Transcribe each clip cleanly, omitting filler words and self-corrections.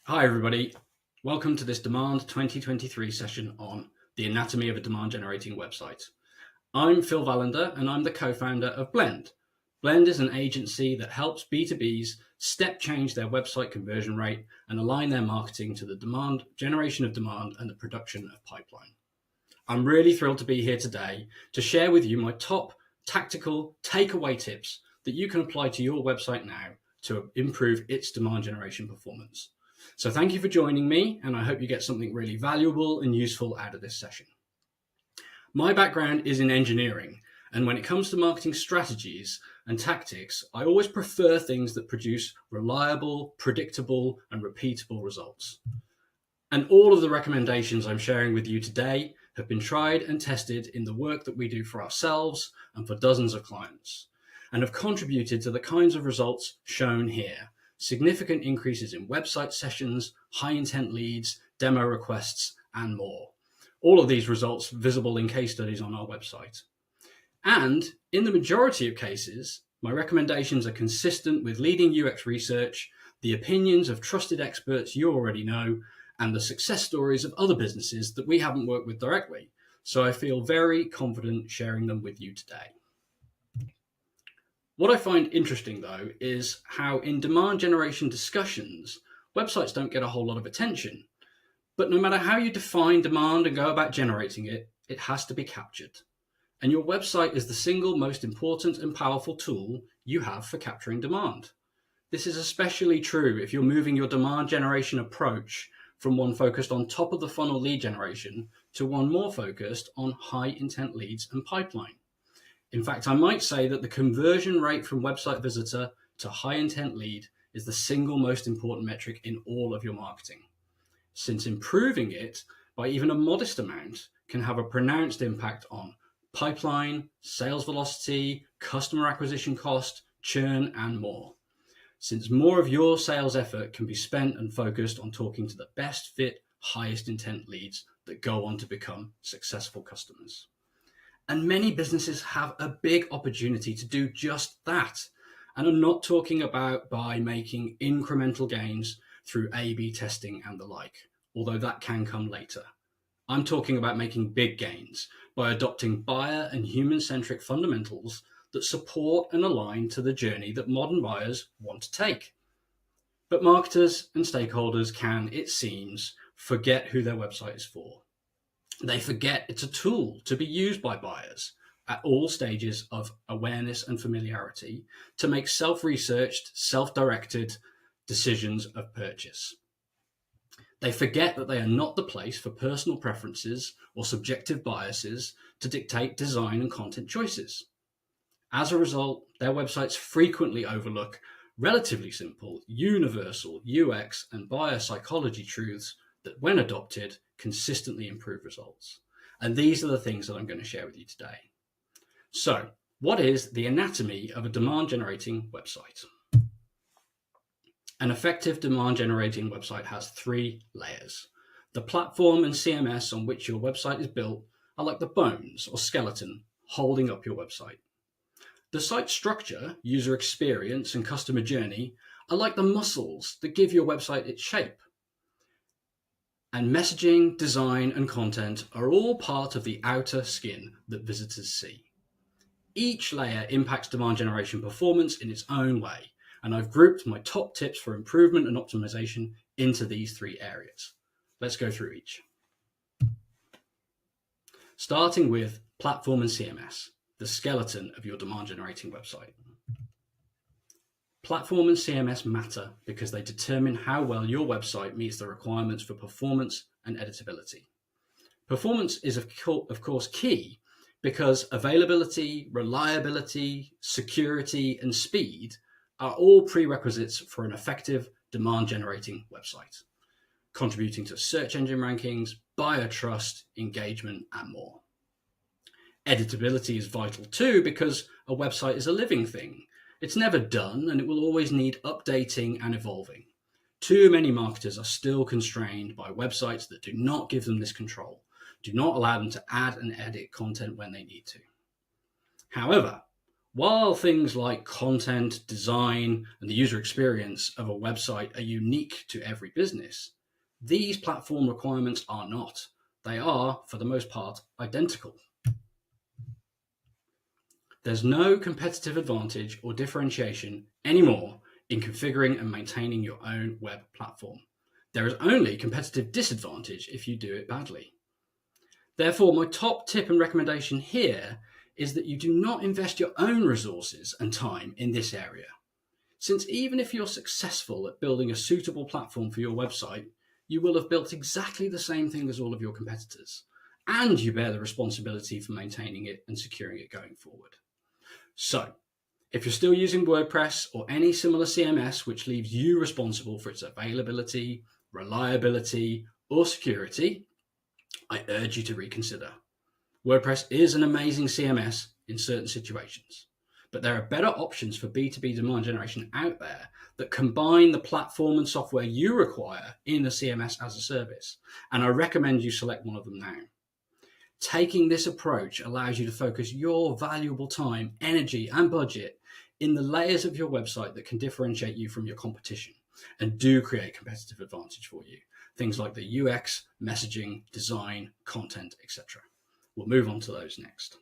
Hi, everybody. Welcome to this Demand 2023 session on the anatomy of a demand generating website. I'm Phil Vallander and I'm the co-founder of Blend. Blend is an agency that helps B2Bs step change their website conversion rate and align their marketing to the generation of demand and the production of pipeline. I'm really thrilled to be here today to share with you my top tactical takeaway tips that you can apply to your website now to improve its demand generation performance. So thank you for joining me, and I hope you get something really valuable and useful out of this session. My background is in engineering, and when it comes to marketing strategies and tactics, I always prefer things that produce reliable, predictable, and repeatable results. And all of the recommendations I'm sharing with you today have been tried and tested in the work that we do for ourselves and for dozens of clients, and have contributed to the kinds of results shown here. Significant increases in website sessions, high intent leads, demo requests, and more. All of these results visible in case studies on our website. And in the majority of cases, my recommendations are consistent with leading UX research, the opinions of trusted experts you already know, and the success stories of other businesses that we haven't worked with directly. So I feel very confident sharing them with you today. What I find interesting, though, is how in demand generation discussions, websites don't get a whole lot of attention. But no matter how you define demand and go about generating it, it has to be captured. And your website is the single most important and powerful tool you have for capturing demand. This is especially true if you're moving your demand generation approach from one focused on top of the funnel lead generation to one more focused on high intent leads and pipeline. In fact, I might say that the conversion rate from website visitor to high intent lead is the single most important metric in all of your marketing, since improving it by even a modest amount can have a pronounced impact on pipeline, sales velocity, customer acquisition cost, churn, and more. Since more of your sales effort can be spent and focused on talking to the best fit, highest intent leads that go on to become successful customers. And many businesses have a big opportunity to do just that. And I'm not talking about by making incremental gains through A/B testing and the like, although that can come later. I'm talking about making big gains by adopting buyer and human-centric fundamentals that support and align to the journey that modern buyers want to take. But marketers and stakeholders can, it seems, forget who their website is for. They forget it's a tool to be used by buyers at all stages of awareness and familiarity to make self-researched, self-directed decisions of purchase. They forget that they are not the place for personal preferences or subjective biases to dictate design and content choices. As a result, their websites frequently overlook relatively simple, universal UX and buyer psychology truths that, when adopted, consistently improve results. And these are the things that I'm going to share with you today. So, what is the anatomy of a demand generating website? An effective demand generating website has 3 layers. The platform and CMS on which your website is built are like the bones or skeleton holding up your website. The site structure, user experience, and customer journey are like the muscles that give your website its shape. And messaging, design, and content are all part of the outer skin that visitors see. Each layer impacts demand generation performance in its own way, and I've grouped my top tips for improvement and optimization into these 3 areas. Let's go through each. Starting with platform and CMS, the skeleton of your demand generating website. Platform and CMS matter because they determine how well your website meets the requirements for performance and editability. Performance is of course key because availability, reliability, security, and speed are all prerequisites for an effective demand generating website, contributing to search engine rankings, buyer trust, engagement, and more. Editability is vital too because a website is a living thing. It's never done and it will always need updating and evolving. Too many marketers are still constrained by websites that do not give them this control, do not allow them to add and edit content when they need to. However, While things like content, design, and the user experience of a website are unique to every business, these platform requirements are not. They are, for the most part, identical. There's no competitive advantage or differentiation anymore in configuring and maintaining your own web platform. There is only competitive disadvantage if you do it badly. Therefore, my top tip and recommendation here is that you do not invest your own resources and time in this area. Since even if you're successful at building a suitable platform for your website, you will have built exactly the same thing as all of your competitors, and you bear the responsibility for maintaining it and securing it going forward. So, if you're still using WordPress or any similar CMS which leaves you responsible for its availability, reliability, or security, I urge you to reconsider. WordPress is an amazing CMS in certain situations, but there are better options for B2B demand generation out there that combine the platform and software you require in a CMS as a service, and I recommend you select one of them now. Taking this approach allows you to focus your valuable time, energy, and budget in the layers of your website that can differentiate you from your competition and do create competitive advantage for you. Things like the UX, messaging, design, content, etc. We'll move on to those next.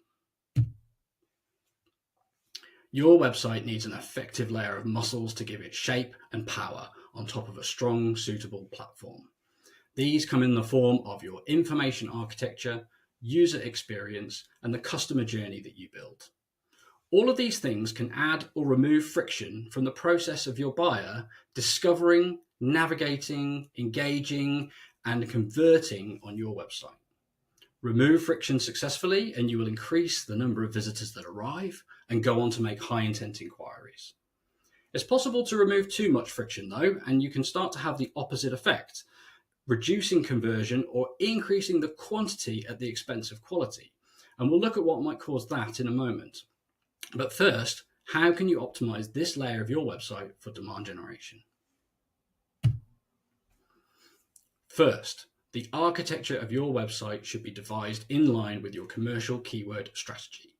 Your website needs an effective layer of muscles to give it shape and power on top of a strong, suitable platform. These come in the form of your information architecture, user experience, and the customer journey that you build. All of these things can add or remove friction from the process of your buyer discovering, navigating, engaging, and converting on your website. Remove friction successfully and you will increase the number of visitors that arrive and go on to make high intent inquiries. It's possible to remove too much friction though, and you can start to have the opposite effect, reducing conversion or increasing the quantity at the expense of quality. And we'll look at what might cause that in a moment. But first, how can you optimize this layer of your website for demand generation? First, the architecture of your website should be devised in line with your commercial keyword strategy.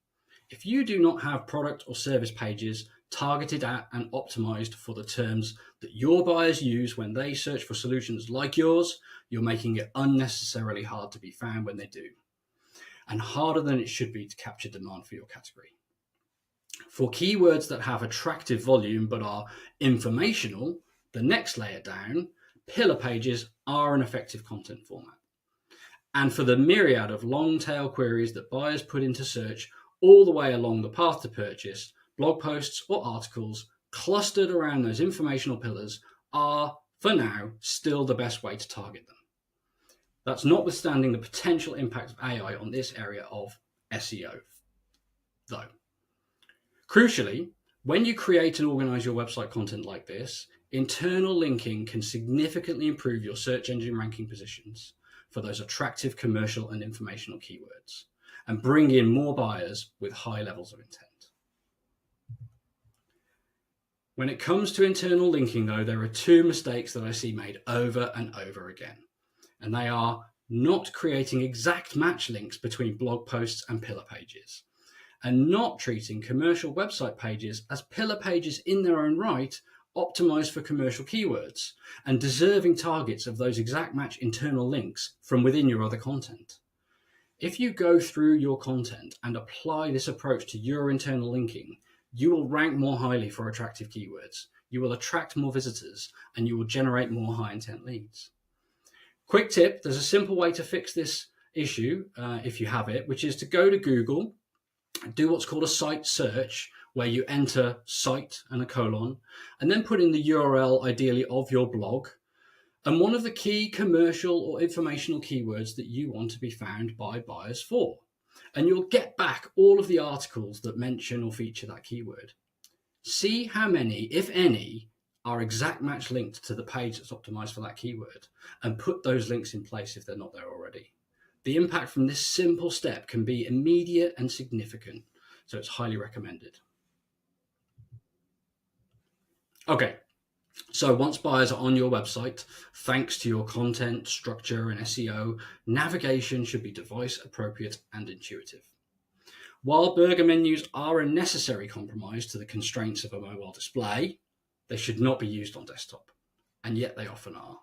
If you do not have product or service pages targeted at and optimized for the terms that your buyers use when they search for solutions like yours, you're making it unnecessarily hard to be found when they do, and harder than it should be to capture demand for your category. For keywords that have attractive volume but are informational, the next layer down, pillar pages are an effective content format. And for the myriad of long tail queries that buyers put into search all the way along the path to purchase, blog posts or articles clustered around those informational pillars are, for now, still the best way to target them. That's notwithstanding the potential impact of AI on this area of SEO, though. Crucially, when you create and organize your website content like this, internal linking can significantly improve your search engine ranking positions for those attractive commercial and informational keywords and bring in more buyers with high levels of intent. When it comes to internal linking, though, there are two mistakes that I see made over and over again, and they are not creating exact match links between blog posts and pillar pages, and not treating commercial website pages as pillar pages in their own right, optimized for commercial keywords and deserving targets of those exact match internal links from within your other content. If you go through your content and apply this approach to your internal linking, you will rank more highly for attractive keywords, you will attract more visitors, and you will generate more high intent leads. Quick tip, there's a simple way to fix this issue if you have it, which is to go to Google, do what's called a site search, where you enter site and a colon, and then put in the URL, ideally, of your blog, and one of the key commercial or informational keywords that you want to be found by buyers for. And you'll get back all of the articles that mention or feature that keyword. See how many, if any, are exact match linked to the page that's optimized for that keyword, and put those links in place if they're not there already. The impact from this simple step can be immediate and significant, so it's highly recommended. Okay, so once buyers are on your website, thanks to your content, structure, and SEO, navigation should be device appropriate and intuitive. While burger menus are a necessary compromise to the constraints of a mobile display, they should not be used on desktop, and yet they often are.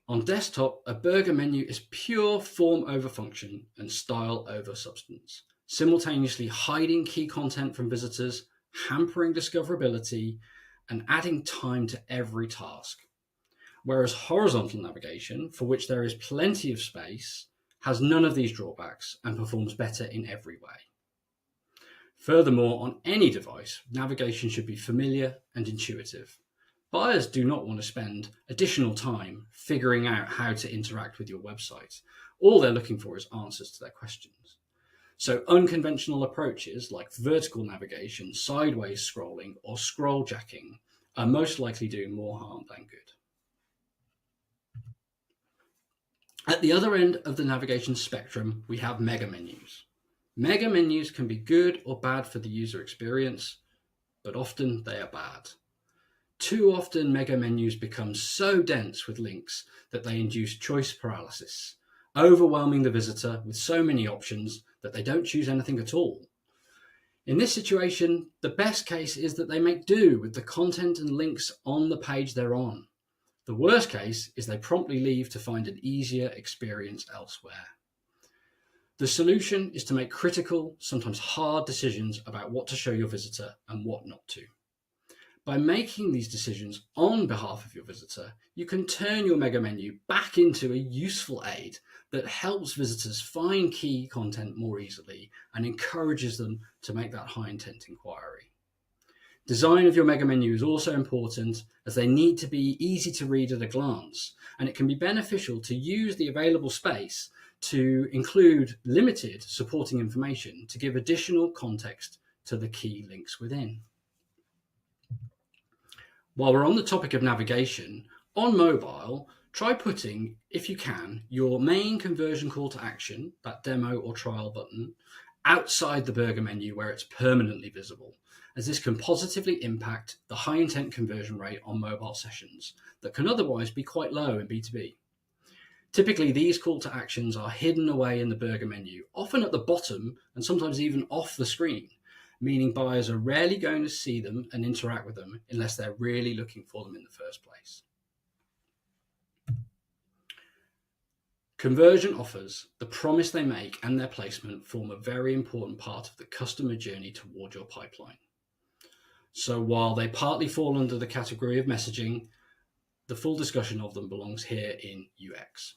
On desktop, a burger menu is pure form over function and style over substance, simultaneously hiding key content from visitors, hampering discoverability, and adding time to every task. Whereas horizontal navigation, for which there is plenty of space, has none of these drawbacks and performs better in every way. Furthermore, on any device, navigation should be familiar and intuitive. Buyers do not want to spend additional time figuring out how to interact with your website. All they're looking for is answers to their questions. So unconventional approaches like vertical navigation, sideways scrolling, or scroll jacking are most likely doing more harm than good. At the other end of the navigation spectrum, we have mega menus. Mega menus can be good or bad for the user experience, but often they are bad. Too often, mega menus become so dense with links that they induce choice paralysis, overwhelming the visitor with so many options that they don't choose anything at all. In this situation, the best case is that they make do with the content and links on the page they're on. The worst case is they promptly leave to find an easier experience elsewhere. The solution is to make critical, sometimes hard decisions about what to show your visitor and what not to. By making these decisions on behalf of your visitor, you can turn your mega menu back into a useful aid that helps visitors find key content more easily and encourages them to make that high intent inquiry. Design of your mega menu is also important, as they need to be easy to read at a glance, and it can be beneficial to use the available space to include limited supporting information to give additional context to the key links within. While we're on the topic of navigation, on mobile, try putting, if you can, your main conversion call to action, that demo or trial button, outside the burger menu where it's permanently visible, as this can positively impact the high intent conversion rate on mobile sessions that can otherwise be quite low in B2B. Typically, these call to actions are hidden away in the burger menu, often at the bottom and sometimes even off the screen, meaning buyers are rarely going to see them and interact with them unless they're really looking for them in the first place. Conversion offers, the promise they make and their placement form a very important part of the customer journey toward your pipeline. So while they partly fall under the category of messaging, the full discussion of them belongs here in UX.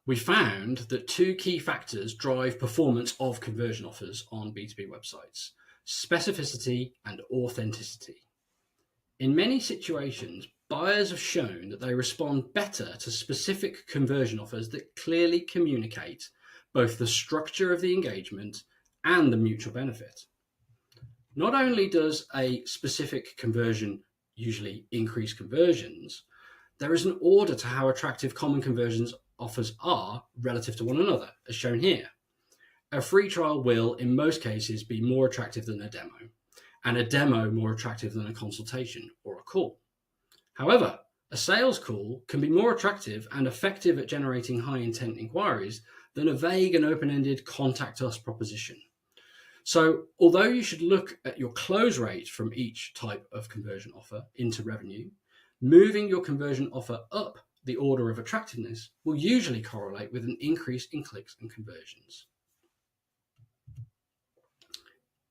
We found that two key factors drive performance of conversion offers on B2B websites: specificity and authenticity. In many situations, buyers have shown that they respond better to specific conversion offers that clearly communicate both the structure of the engagement and the mutual benefit. Not only does a specific conversion usually increase conversions, there is an order to how attractive common conversions offers are relative to one another, as shown here. A free trial will, in most cases, be more attractive than a demo, and a demo more attractive than a consultation or a call. However, a sales call can be more attractive and effective at generating high intent inquiries than a vague and open-ended contact us proposition. So although you should look at your close rate from each type of conversion offer into revenue, moving your conversion offer up the order of attractiveness will usually correlate with an increase in clicks and conversions.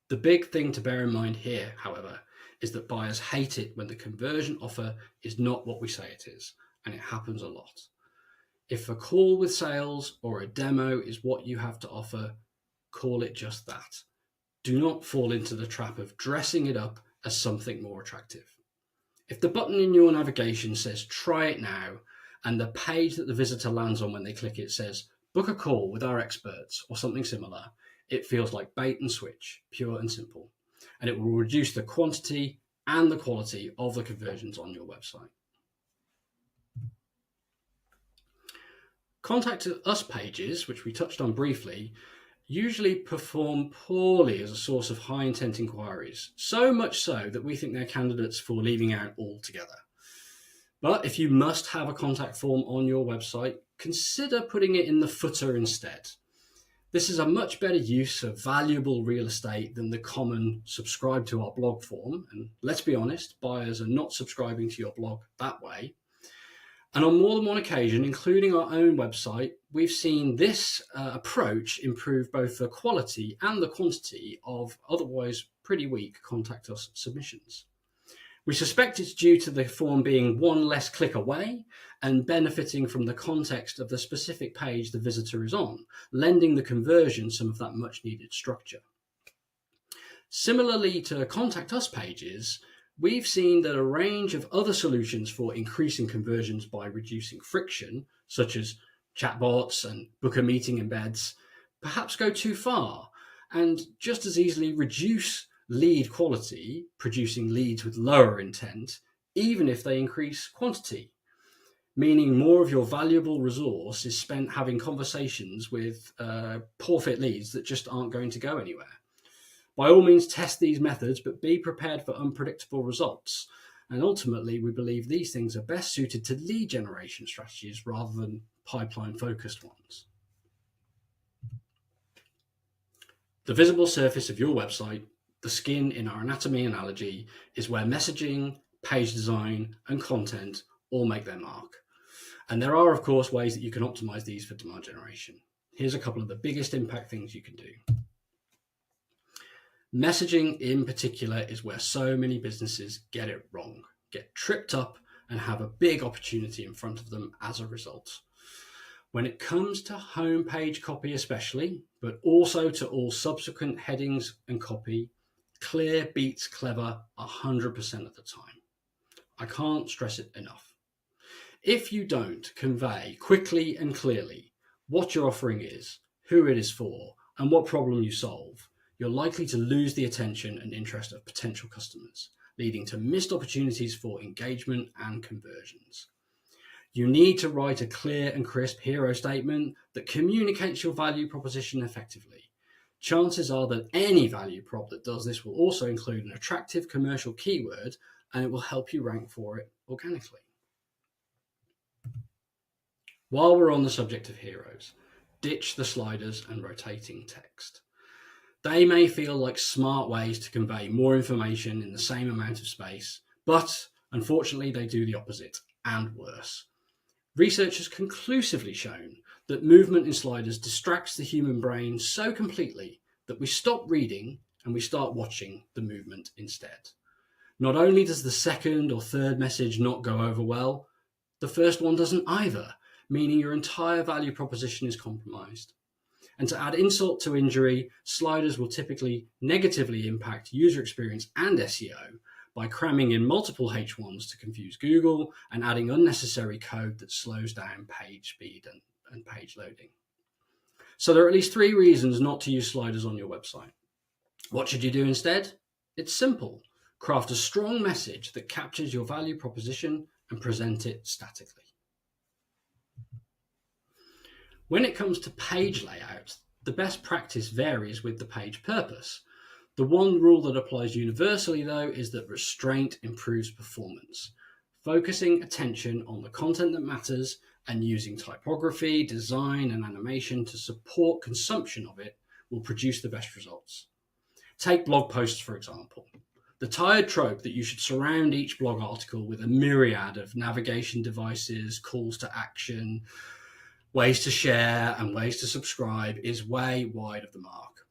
The big thing to bear in mind here, however, is that buyers hate it when the conversion offer is not what we say it is, and it happens a lot. If a call with sales or a demo is what you have to offer, call it just that. Do not fall into the trap of dressing it up as something more attractive. If the button in your navigation says try it now, and the page that the visitor lands on when they click it says book a call with our experts or something similar, it feels like bait and switch, pure and simple, and it will reduce the quantity and the quality of the conversions on your website. Contact us pages, which we touched on briefly, usually perform poorly as a source of high intent inquiries, so much so that we think they're candidates for leaving out altogether. But if you must have a contact form on your website, consider putting it in the footer instead. This is a much better use of valuable real estate than the common subscribe to our blog form. And let's be honest, buyers are not subscribing to your blog that way. And on more than one occasion, including our own website, we've seen this approach improve both the quality and the quantity of otherwise pretty weak Contact Us submissions. We suspect it's due to the form being one less click away and benefiting from the context of the specific page the visitor is on, lending the conversion some of that much needed structure. Similarly to Contact Us pages, we've seen that a range of other solutions for increasing conversions by reducing friction, such as chatbots and book a meeting embeds, perhaps go too far and just as easily reduce lead quality, producing leads with lower intent, even if they increase quantity, meaning more of your valuable resource is spent having conversations with poor fit leads that just aren't going to go anywhere. By all means, test these methods, but be prepared for unpredictable results. And ultimately, we believe these things are best suited to lead generation strategies rather than pipeline-focused ones. The visible surface of your website, the skin in our anatomy analogy, is where messaging, page design, and content all make their mark. And there are, of course, ways that you can optimize these for demand generation. Here's a couple of the biggest impact things you can do. Messaging in particular is where so many businesses get it wrong, get tripped up, and have a big opportunity in front of them as a result. When it comes to homepage copy especially, but also to all subsequent headings and copy, clear beats clever 100% of the time. I can't stress it enough. If you don't convey quickly and clearly what your offering is, who it is for, and what problem you solve, you're likely to lose the attention and interest of potential customers, leading to missed opportunities for engagement and conversions. You need to write a clear and crisp hero statement that communicates your value proposition effectively. Chances are that any value prop that does this will also include an attractive commercial keyword, and it will help you rank for it organically. While we're on the subject of heroes, ditch the sliders and rotating text. They may feel like smart ways to convey more information in the same amount of space, but unfortunately they do the opposite and worse. Research has conclusively shown that movement in sliders distracts the human brain so completely that we stop reading and we start watching the movement instead. Not only does the second or third message not go over well, the first one doesn't either, meaning your entire value proposition is compromised. And to add insult to injury, sliders will typically negatively impact user experience and SEO by cramming in multiple H1s to confuse Google and adding unnecessary code that slows down page speed and page loading. So there are at least 3 reasons not to use sliders on your website. What should you do instead? It's simple. Craft a strong message that captures your value proposition and present it statically. When it comes to page layout, the best practice varies with the page purpose. The one rule that applies universally, though, is that restraint improves performance. Focusing attention on the content that matters and using typography, design, and animation to support consumption of it will produce the best results. Take blog posts, for example. The tired trope that you should surround each blog article with a myriad of navigation devices, calls to action, ways to share, and ways to subscribe is way wide of the mark.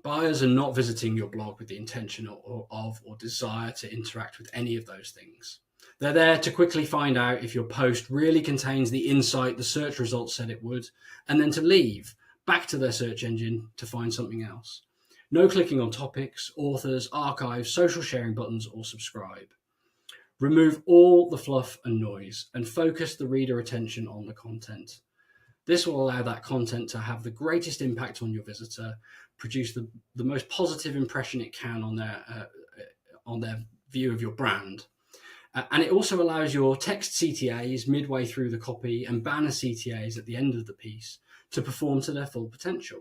Buyers are not visiting your blog with the intention of or desire to interact with any of those things. They're there to quickly find out if your post really contains the insight the search results said it would, and then to leave back to their search engine to find something else. No clicking on topics, authors, archives, social sharing buttons, or subscribe. Remove all the fluff and noise and focus the reader attention on the content. This will allow that content to have the greatest impact on your visitor, produce the most positive impression it can on their view of your brand. And it also allows your text CTAs midway through the copy and banner CTAs at the end of the piece to perform to their full potential.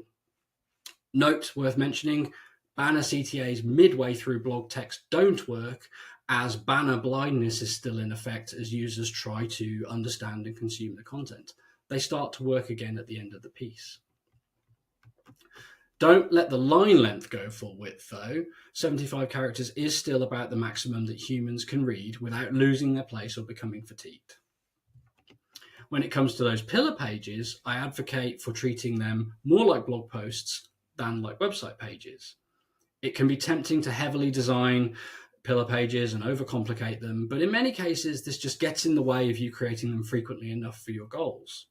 Note worth mentioning, banner CTAs midway through blog text don't work, as banner blindness is still in effect as users try to understand and consume the content. They start to work again at the end of the piece. Don't let the line length go full width though. 75 characters is still about the maximum that humans can read without losing their place or becoming fatigued. When it comes to those pillar pages, I advocate for treating them more like blog posts than like website pages. It can be tempting to heavily design pillar pages and overcomplicate them, but in many cases, this just gets in the way of you creating them frequently enough for your goals.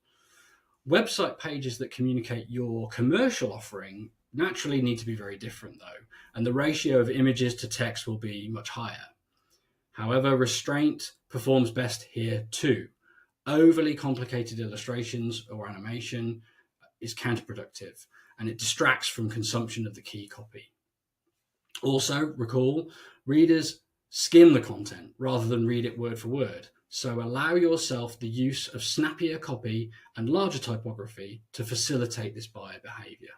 Website pages that communicate your commercial offering naturally need to be very different though, and the ratio of images to text will be much higher. However, restraint performs best here too. Overly complicated illustrations or animation is counterproductive, and it distracts from consumption of the key copy. Also, recall, readers skim the content rather than read it word for word. So allow yourself the use of snappier copy and larger typography to facilitate this buyer behavior.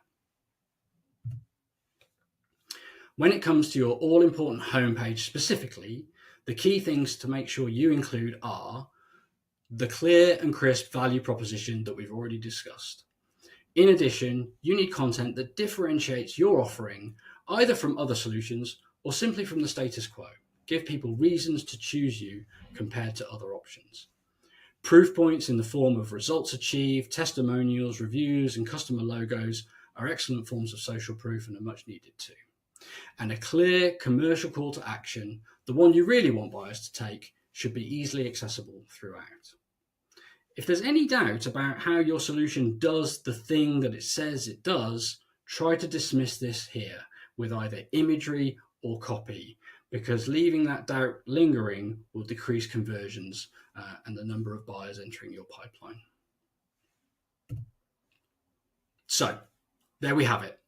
When it comes to your all-important homepage specifically, the key things to make sure you include are the clear and crisp value proposition that we've already discussed. In addition, you need content that differentiates your offering either from other solutions or simply from the status quo. Give people reasons to choose you compared to other options. Proof points in the form of results achieved, testimonials, reviews, and customer logos are excellent forms of social proof and are much needed too. And a clear commercial call to action, the one you really want buyers to take, should be easily accessible throughout. If there's any doubt about how your solution does the thing that it says it does, try to dismiss this here with either imagery or copy, because leaving that doubt lingering will decrease conversions and the number of buyers entering your pipeline. So there we have it.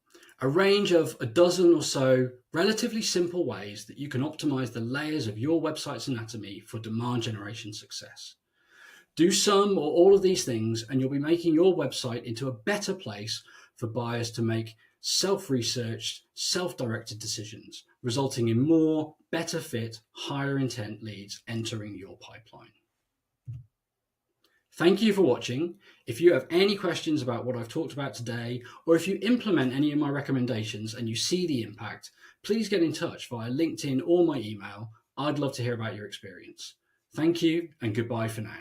A range of a dozen or so relatively simple ways that you can optimize the layers of your website's anatomy for demand generation success. Do some or all of these things and you'll be making your website into a better place for buyers to make self-researched, self-directed decisions, resulting in more, better fit, higher intent leads entering your pipeline. Thank you for watching. If you have any questions about what I've talked about today, or if you implement any of my recommendations and you see the impact, please get in touch via LinkedIn or my email. I'd love to hear about your experience. Thank you and goodbye for now.